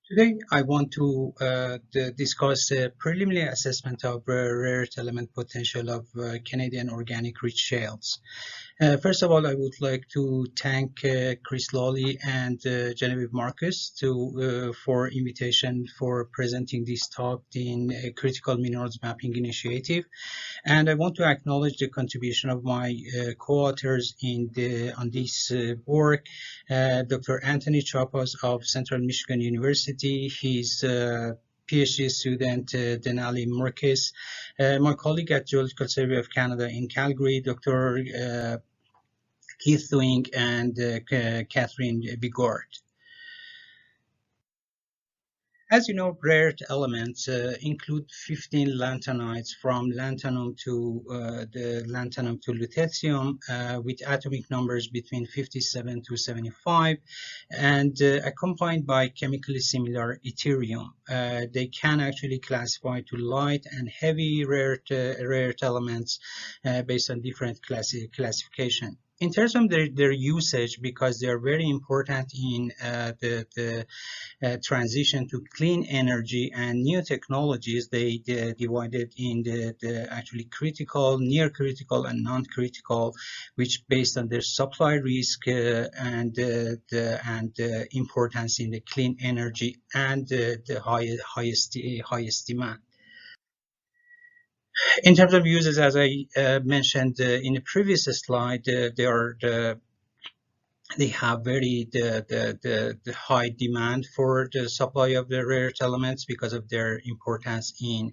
Today, I want to discuss the preliminary assessment of rare earth element potential of Canadian organic rich shales. First of all, I would like to thank Chris Lawley and Genevieve Marcus for invitation for presenting this talk in a Critical Minerals Mapping Initiative. And I want to acknowledge the contribution of my co-authors on this work, Dr. Anthony Chapas of Central Michigan University, his PhD student Denali Marquez, my colleague at Geological Survey of Canada in Calgary, Dr. Keith Doing, and Catherine Bigord. As you know, rare earth elements include 15 lanthanides from lanthanum to the lanthanum to lutetium with atomic numbers between 57 to 75 and accompanied by chemically similar yttrium. They can actually classify to light and heavy rare earth elements based on different classification. In terms of their usage, because they are very important in the transition to clean energy and new technologies, they divided in the actually critical, near critical, and non-critical, which based on their supply risk and the importance in the clean energy and the highest demand. In terms of uses, as I mentioned in the previous slide, they have very the high demand for the supply of the rare earth elements because of their importance in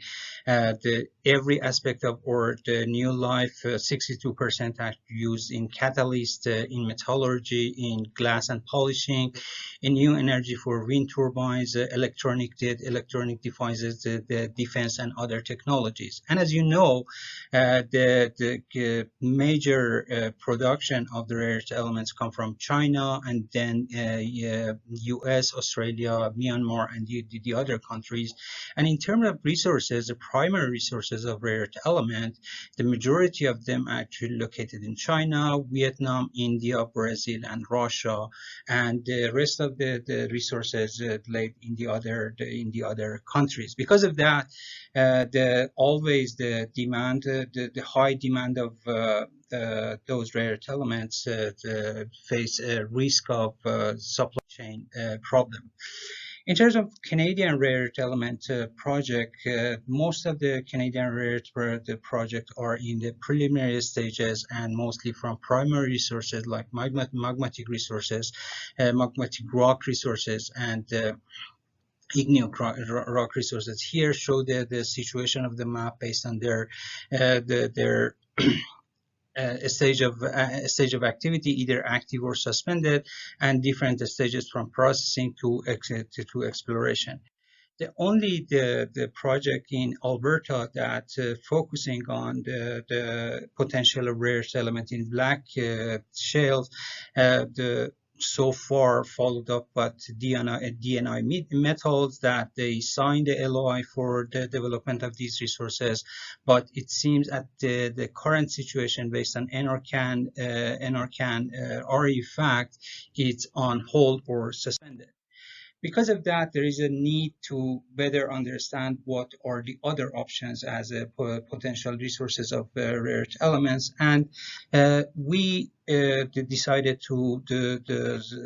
every aspect of or the new life. 62% are used in catalyst, in metallurgy, in glass and polishing, in new energy for wind turbines, electronic devices, the defense and other technologies. And as you know, the major production of the rare earth elements come from China, and then US, Australia, Myanmar, and the other countries. And in terms of resources, the primary resources of rare earth element, the majority of them are actually located in China, Vietnam, India, Brazil, and Russia, and the rest of the resources laid in the other countries. Because of that, always the demand, the high demand of those rare earth elements face a risk of supply chain problem. In terms of Canadian rare earth element project, most of the Canadian rare earth project are in the preliminary stages and mostly from primary resources like magmatic resources, magmatic rock resources, and igneous rock resources. Here show the situation of the map based on their stage of activity, either active or suspended, and different stages from processing to exploration. The project in Alberta that focusing on the potential of rare earth element in black shales, so far followed up by DNI metals that they signed the LOI for the development of these resources, but it seems at the current situation based on NRCan REE fact, it's on hold or suspended. Because of that, there is a need to better understand what are the other options as potential resources of rare earth elements. And we decided to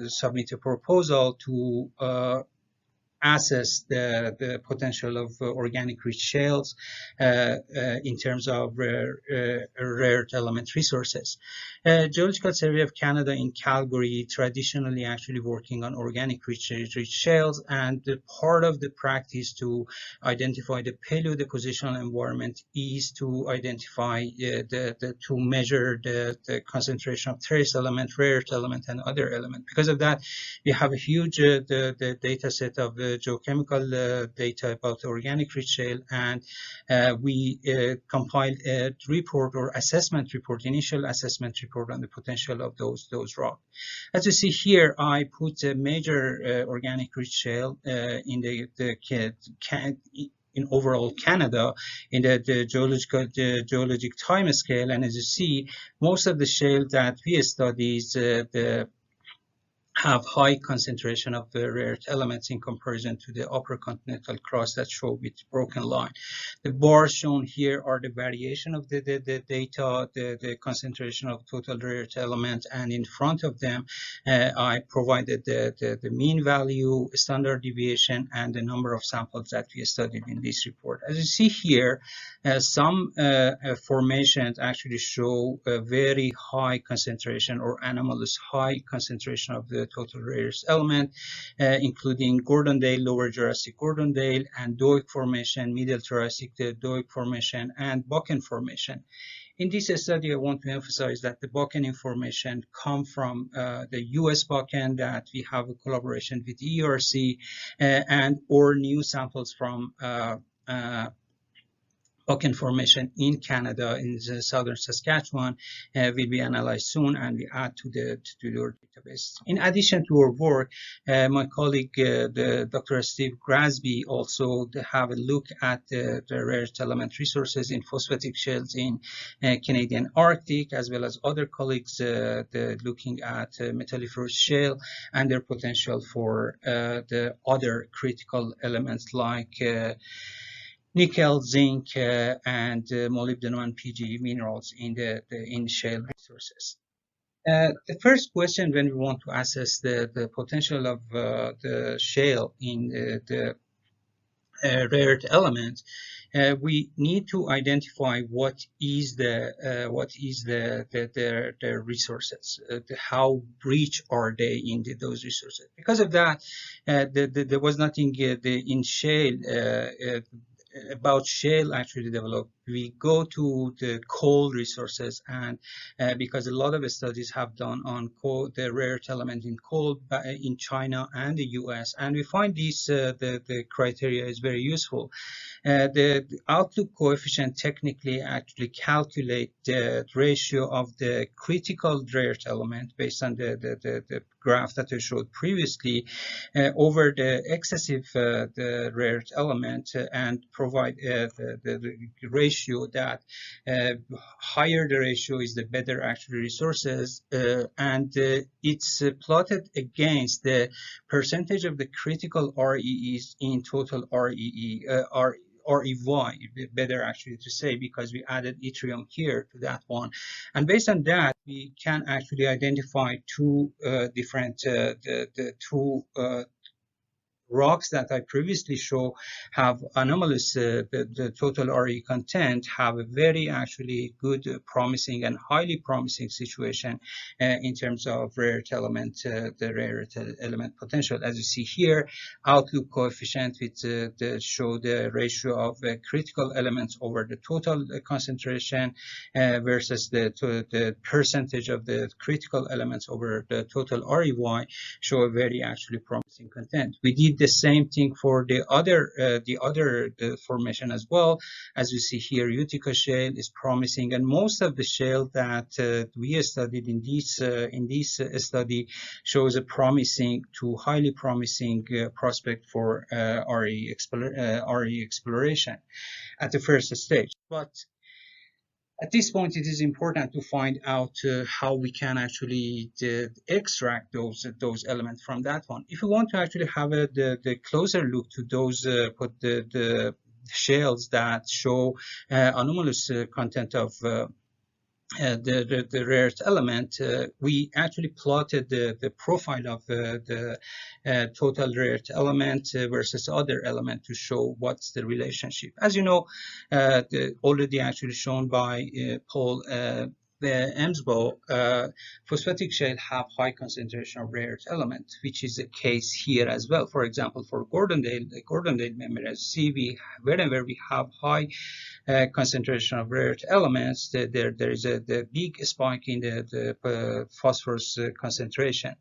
submit a proposal to assess the potential of organic rich shales in terms of rare earth element resources. Geological Survey of Canada in Calgary traditionally actually working on organic rich shales, and part of the practice to identify the paleodepositional environment is to identify to measure the concentration of trace element, rare earth element, and other element. Because of that, we have a huge the data set of geochemical data about organic rich shale, and we compiled a report or assessment report, initial assessment report on the potential of those rock. As you see here, I put a major organic rich shale in in overall Canada in the geologic time scale, and as you see, most of the shale that we studied, have high concentration of the rare earth elements in comparison to the upper continental crust that show with broken line. The bars shown here are the variation of the data, the concentration of total rare earth element, and in front of them I provided the mean value, standard deviation, and the number of samples that we studied in this report. As you see here, some formations actually show a very high concentration or anomalous high concentration of the total rare earth element, including Gordondale, Lower Jurassic Gordondale, and Doig Formation, Middle Jurassic Doig Formation, and Bakken Formation. In this study, I want to emphasize that the Bakken information come from the US Bakken, that we have a collaboration with ERC, and or new samples from Bakken Formation in Canada, in the southern Saskatchewan, will be analyzed soon, and we add to the database. In addition to our work, my colleague, Dr. Steve Grasby, also have a look at the rare earth element resources in phosphatic shales in Canadian Arctic, as well as other colleagues looking at metalliferous shale and their potential for the other critical elements like nickel, zinc, and molybdenum and PGE minerals in in shale resources. The first question when we want to assess the potential of the shale in the rare earth elements, we need to identify what is the resources, how rich are they in those resources. Because of that, there was nothing in shale about shale actually developed. We go to the coal resources, and because a lot of studies have done on coal, the rare earth element in coal in China and the US, and we find these the criteria is very useful. The outlook coefficient technically actually calculate the ratio of the critical rare earth element based on the graph that I showed previously over the excessive the rare earth element, and provide the ratio that higher the ratio is, the better actually resources, and it's plotted against the percentage of the critical REEs in total REY, better actually to say, because we added yttrium here to that one. And based on that, we can actually identify two different, the two rocks that I previously showed have anomalous, the total RE content have a very actually good, promising and highly promising situation in terms of rare earth element, the rare earth element potential. As you see here, outlook coefficient with show the ratio of critical elements over the total concentration versus the percentage of the critical elements over the total REY, show a very actually promising content. We did the same thing for the other formation as well. As you see here, Utica shale is promising, and most of the shale that we studied in this study shows a promising to highly promising prospect for RE exploration at the first stage. But at this point, it is important to find out how we can actually extract those elements from that one. If we want to actually have the closer look to those the shales that show anomalous content of the rare earth element, we actually plotted the profile of the total rare earth element versus other element to show what's the relationship. As you know, already actually shown by Paul Emsbo, phosphatic shale have high concentration of rare earth element, which is the case here as well. For example, for Gordondale, the Gordondale memory, as you see, whenever we have high concentration of rare earth elements, there is the big spike in the phosphorus concentration.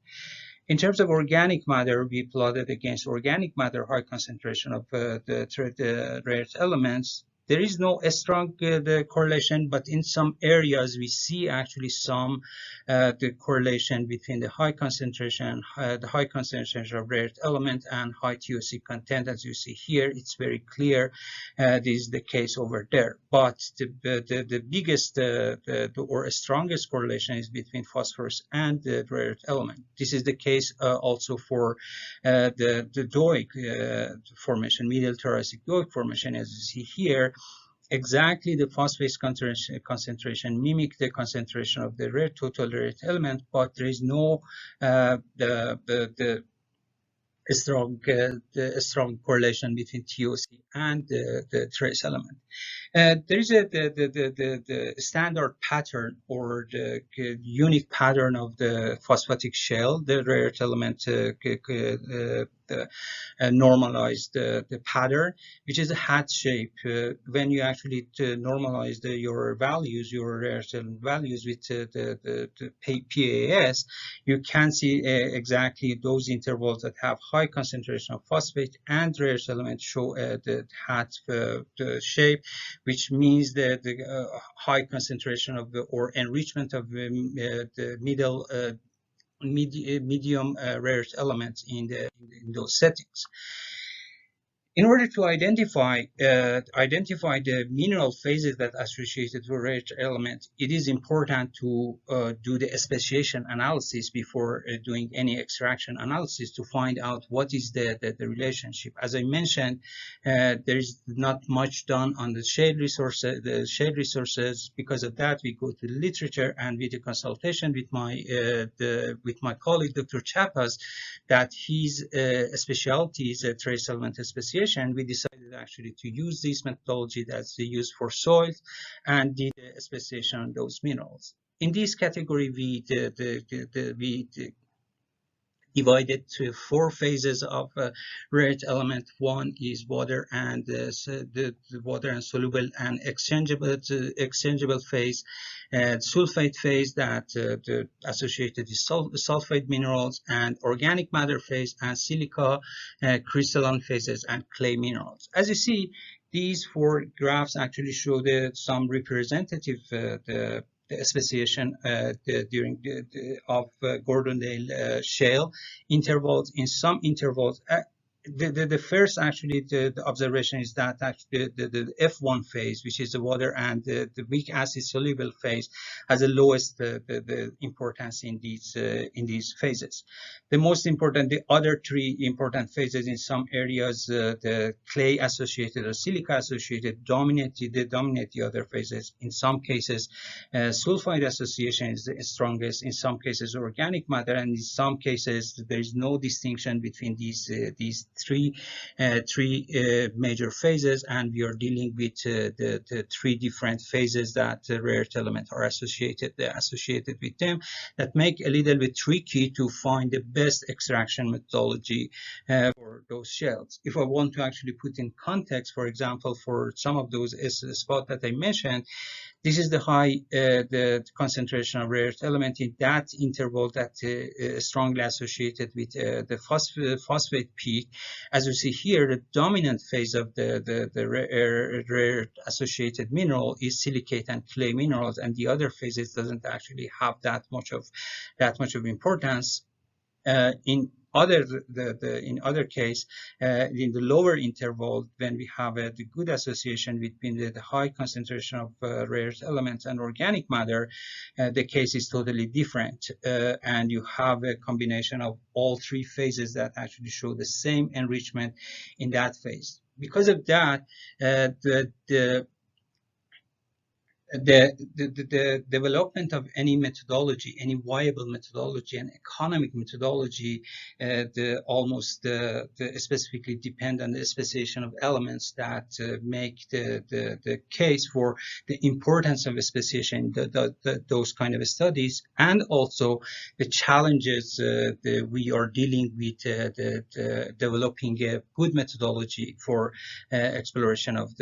In terms of organic matter, we plotted against organic matter high concentration of the rare earth elements. There is no strong the correlation, but in some areas we see actually some the correlation between the high concentration of rare earth element and high TOC content. As you see here, it's very clear this is the case over there. But the biggest or strongest correlation is between phosphorus and the rare earth element. This is the case also for the Doig formation, middle Triassic Doig formation, as you see here. Exactly the phosphate concentration mimic the concentration of the total rare earth element, but there is no the strong correlation between TOC and the trace element. There is the standard pattern or the unique pattern of the phosphatic shale, the rare earth element normalized the pattern, which is a hat shape. When you actually normalize your values, your rare earth element values with the PAS, you can see exactly those intervals that have high concentration of phosphate and rare earth element show the hat the shape, which means that the high concentration of the or enrichment of the medium rare earth elements in those settings. In order to identify the mineral phases that are associated with rare earth element, it is important to do the speciation analysis before doing any extraction analysis to find out what is the relationship. As I mentioned, there is not much done on the shale resources. Because of that, we go to the literature, and with the consultation with my colleague, Dr. Chapas, that his specialty is trace element speciation. We decided actually to use this methodology that's used for soils and did a speciation on those minerals. In this category, we divided to 4 phases of rare earth element. One is water and the water and soluble and exchangeable phase, sulfate phase that associated with sulfide minerals, and organic matter phase, and silica, crystalline phases, and clay minerals. As you see, these 4 graphs actually show some representative the speciation during of Gordondale shale intervals. In some intervals, the first actually the observation is that actually the F1 phase, which is the water and the weak acid soluble phase, has the lowest the importance in these phases. The most important, the other 3 important phases in some areas, the clay associated or silica associated dominate the other phases. In some cases, sulfide association is the strongest. In some cases, organic matter, and in some cases, there is no distinction between these three major phases, and we are dealing with the 3 different phases that rare earth elements are associated with them, that make a little bit tricky to find the best extraction methodology for those shales. If I want to actually put in context, for example, for some of those spots that I mentioned, this is the high the concentration of rare earth element in that interval that strongly associated with the phosphate peak. As you see here, the dominant phase of the rare earth associated mineral is silicate and clay minerals, and the other phases doesn't actually have that much of importance. In other case, in the lower interval, when we have the good association between the high concentration of rare earth elements and organic matter, the case is totally different, and you have a combination of all 3 phases that actually show the same enrichment in that phase. Because of that, the development of any methodology, any viable methodology and economic methodology, specifically depend on the speciation of elements that make the case for the importance of a speciation, those kind of studies, and also the challenges we are dealing with developing a good methodology for exploration of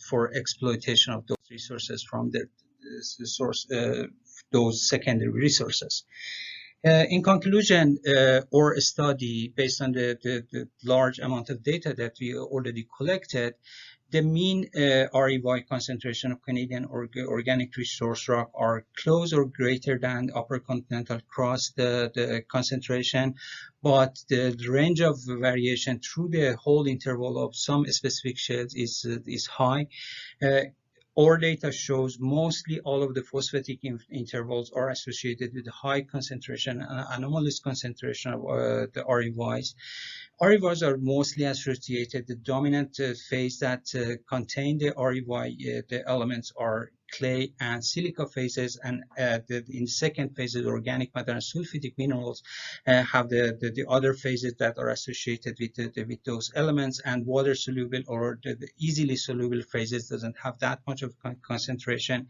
for exploitation of those resources from the source, those secondary resources. In conclusion, our study, based on the large amount of data that we already collected, The mean REY concentration of Canadian organic resource rock are close or greater than the upper continental crust the concentration, but the range of variation through the whole interval of some specific shales is high. Our data shows mostly all of the phosphatic intervals are associated with high concentration, anomalous concentration of the REYs. REYs are mostly associated. The dominant phase that contain the REY, the elements are clay and silica phases, and in the second phase, the organic matter and sulfidic minerals have the other phases that are associated with those elements, and water soluble or the easily soluble phases doesn't have that much of concentration.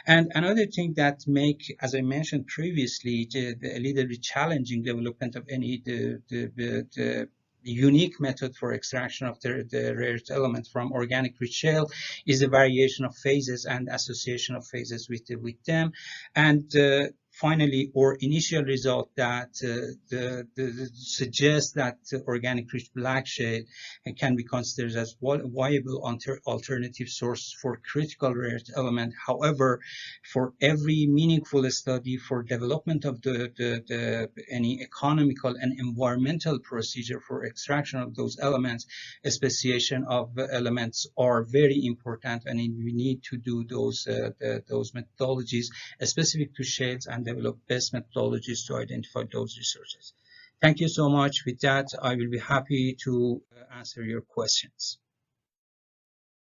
And another thing that make, as I mentioned previously, a little bit challenging development of any the unique method for extraction of the rare earth element from organic rich shale is the variation of phases and association of phases with them. And finally, our initial result that suggests that organic rich black shale can be considered as viable alternative source for critical rare earth element. However, for every meaningful study for development of any economical and environmental procedure for extraction of those elements, speciation of elements are very important, and we need to do those methodologies specific to shales and develop best methodologies to identify those resources. Thank you so much. With that, I will be happy to answer your questions.